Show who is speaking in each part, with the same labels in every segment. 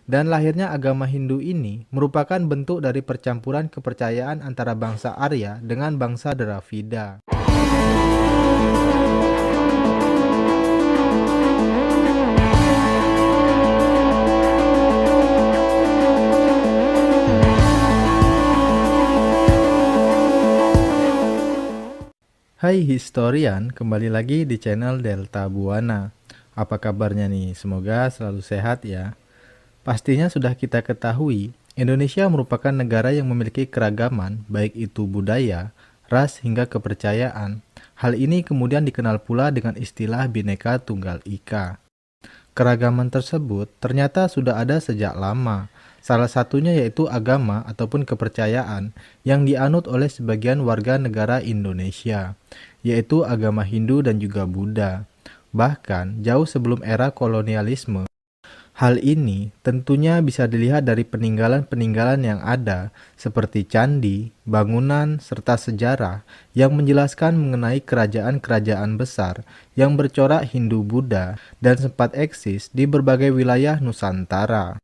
Speaker 1: Dan lahirnya agama Hindu ini merupakan bentuk dari percampuran kepercayaan antara bangsa Arya dengan bangsa Dravida. Hai historian, kembali lagi di channel Delta Buana. Apa kabarnya nih? Semoga selalu sehat ya. Pastinya sudah kita ketahui, Indonesia merupakan negara yang memiliki keragaman, baik itu budaya, ras, hingga kepercayaan. Hal ini kemudian dikenal pula dengan istilah Bhinneka Tunggal Ika. Keragaman tersebut ternyata sudah ada sejak lama. Salah satunya yaitu agama ataupun kepercayaan yang dianut oleh sebagian warga negara Indonesia, yaitu agama Hindu dan juga Buddha. Bahkan jauh sebelum era kolonialisme. Hal ini tentunya bisa dilihat dari peninggalan-peninggalan yang ada, seperti candi, bangunan, serta sejarah yang menjelaskan mengenai kerajaan-kerajaan besar yang bercorak Hindu-Buddha dan sempat eksis di berbagai wilayah Nusantara.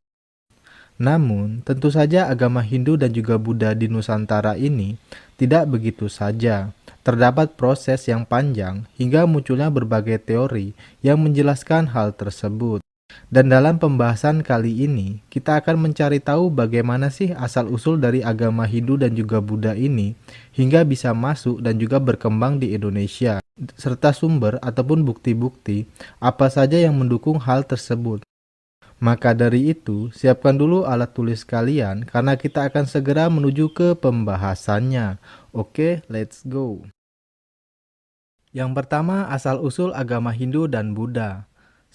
Speaker 1: Namun, tentu saja agama Hindu dan juga Buddha di Nusantara ini tidak begitu saja. Terdapat proses yang panjang hingga munculnya berbagai teori yang menjelaskan hal tersebut. Dan dalam pembahasan kali ini, kita akan mencari tahu bagaimana sih asal-usul dari agama Hindu dan juga Buddha ini hingga bisa masuk dan juga berkembang di Indonesia, serta sumber ataupun bukti-bukti apa saja yang mendukung hal tersebut. Maka dari itu, siapkan dulu alat tulis kalian karena kita akan segera menuju ke pembahasannya. Oke, let's go. Yang pertama, asal-usul agama Hindu dan Buddha.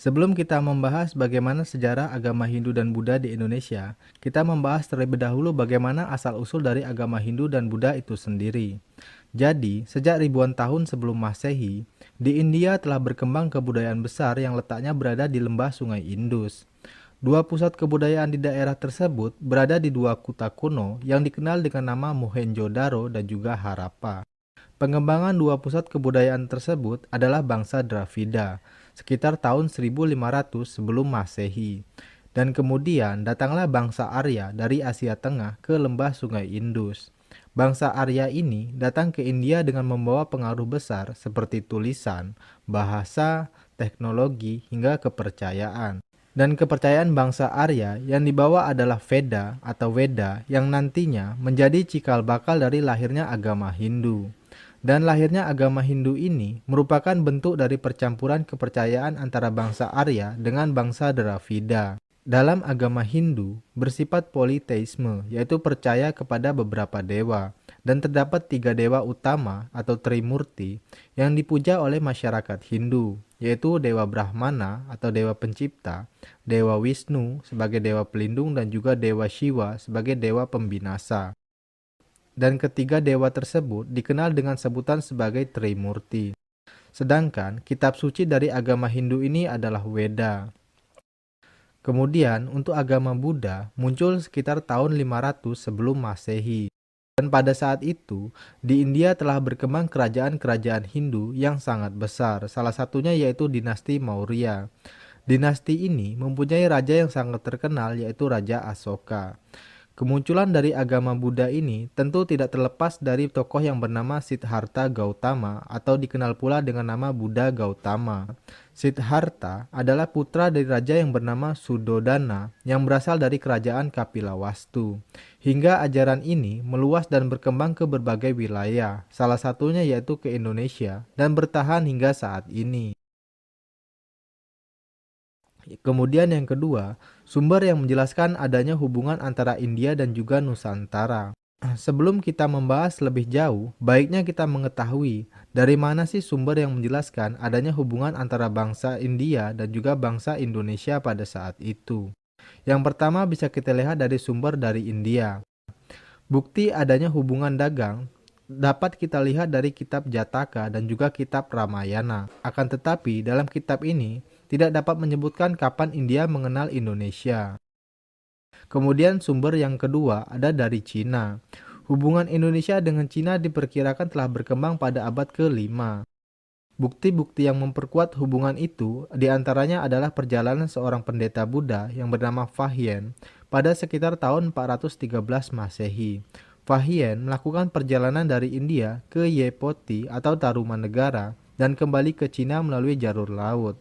Speaker 1: Sebelum kita membahas bagaimana sejarah agama Hindu dan Buddha di Indonesia, kita membahas terlebih dahulu bagaimana asal-usul dari agama Hindu dan Buddha itu sendiri. Jadi, sejak ribuan tahun sebelum Masehi, di India telah berkembang kebudayaan besar yang letaknya berada di lembah Sungai Indus. Dua pusat kebudayaan di daerah tersebut berada di dua kota kuno yang dikenal dengan nama Mohenjo-daro dan juga Harappa. Pengembangan dua pusat kebudayaan tersebut adalah bangsa Dravida, sekitar tahun 1500 sebelum Masehi. Dan kemudian datanglah bangsa Arya dari Asia Tengah ke lembah Sungai Indus. Bangsa Arya ini datang ke India dengan membawa pengaruh besar seperti tulisan, bahasa, teknologi, hingga kepercayaan. Dan kepercayaan bangsa Arya yang dibawa adalah Veda atau Weda yang nantinya menjadi cikal bakal dari lahirnya agama Hindu. Dan lahirnya agama Hindu ini merupakan bentuk dari percampuran kepercayaan antara bangsa Arya dengan bangsa Dravida. Dalam agama Hindu bersifat politeisme, yaitu percaya kepada beberapa dewa. Dan terdapat 3 dewa utama atau Trimurti yang dipuja oleh masyarakat Hindu, yaitu Dewa Brahmana atau Dewa Pencipta, Dewa Wisnu sebagai Dewa Pelindung dan juga Dewa Shiva sebagai Dewa Pembinasa. Dan ketiga dewa tersebut dikenal dengan sebutan sebagai Trimurti. Sedangkan kitab suci dari agama Hindu ini adalah Weda. Kemudian untuk agama Buddha muncul sekitar tahun 500 sebelum Masehi. Dan pada saat itu, di India telah berkembang kerajaan-kerajaan Hindu yang sangat besar. Salah satunya yaitu dinasti Maurya. Dinasti ini mempunyai raja yang sangat terkenal yaitu Raja Asoka. Kemunculan dari agama Buddha ini tentu tidak terlepas dari tokoh yang bernama Siddhartha Gautama atau dikenal pula dengan nama Buddha Gautama. Siddhartha adalah putra dari raja yang bernama Suddhodana yang berasal dari kerajaan Kapilawastu. Hingga ajaran ini meluas dan berkembang ke berbagai wilayah, salah satunya yaitu ke Indonesia dan bertahan hingga saat ini. Kemudian yang kedua, sumber yang menjelaskan adanya hubungan antara India dan juga Nusantara. Sebelum kita membahas lebih jauh, baiknya kita mengetahui dari mana sih sumber yang menjelaskan adanya hubungan antara bangsa India dan juga bangsa Indonesia pada saat itu. Yang pertama bisa kita lihat dari sumber dari India. Bukti adanya hubungan dagang dapat kita lihat dari kitab Jataka dan juga kitab Ramayana. Akan tetapi dalam kitab ini tidak dapat menyebutkan kapan India mengenal Indonesia. Kemudian sumber yang kedua ada dari Cina. Hubungan Indonesia dengan Cina diperkirakan telah berkembang pada abad ke-5. Bukti-bukti yang memperkuat hubungan itu diantaranya adalah perjalanan seorang pendeta Buddha yang bernama Fahien pada sekitar tahun 413 Masehi. Fahien melakukan perjalanan dari India ke Yepoti atau Tarumanegara dan kembali ke Cina melalui jalur laut.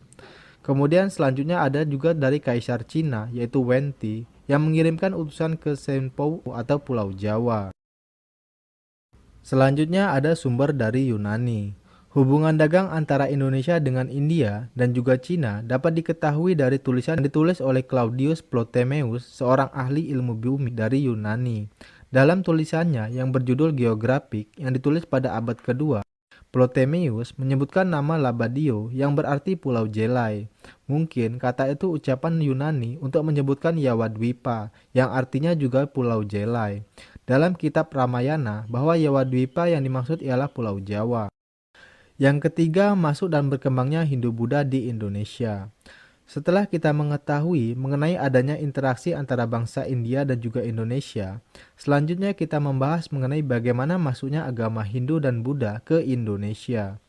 Speaker 1: Kemudian selanjutnya ada juga dari Kaisar Cina yaitu Wenti yang mengirimkan utusan ke Senpou atau Pulau Jawa. Selanjutnya ada sumber dari Yunani. Hubungan dagang antara Indonesia dengan India dan juga Cina dapat diketahui dari tulisan yang ditulis oleh Claudius Ptolemeus, seorang ahli ilmu bumi dari Yunani. Dalam tulisannya yang berjudul Geografik yang ditulis pada abad kedua, Ptolemeus menyebutkan nama Labadio yang berarti Pulau Jelai. Mungkin kata itu ucapan Yunani untuk menyebutkan Yawadwipa yang artinya juga Pulau Jelai. Dalam kitab Ramayana bahwa Yawadwipa yang dimaksud ialah Pulau Jawa. Yang ketiga, masuk dan berkembangnya Hindu-Buddha di Indonesia. Setelah kita mengetahui mengenai adanya interaksi antara bangsa India dan juga Indonesia, selanjutnya kita membahas mengenai bagaimana masuknya agama Hindu dan Buddha ke Indonesia.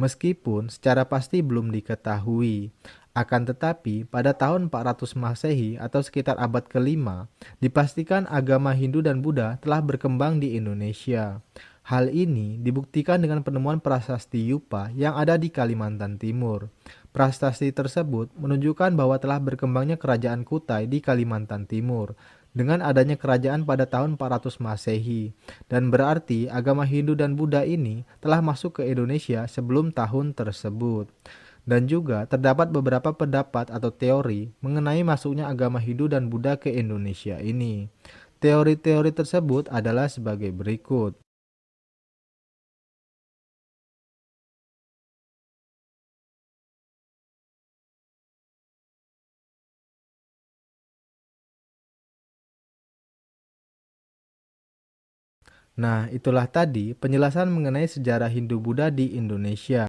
Speaker 1: Meskipun secara pasti belum diketahui, akan tetapi pada tahun 400 Masehi atau sekitar abad kelima, dipastikan agama Hindu dan Buddha telah berkembang di Indonesia. Hal ini dibuktikan dengan penemuan prasasti Yupa yang ada di Kalimantan Timur. Prasasti tersebut menunjukkan bahwa telah berkembangnya kerajaan Kutai di Kalimantan Timur dengan adanya kerajaan pada tahun 400 Masehi, dan berarti agama Hindu dan Buddha ini telah masuk ke Indonesia sebelum tahun tersebut. Dan juga terdapat beberapa pendapat atau teori mengenai masuknya agama Hindu dan Buddha ke Indonesia ini. Teori-teori tersebut adalah sebagai berikut. Nah, itulah tadi penjelasan mengenai sejarah Hindu-Buddha di Indonesia.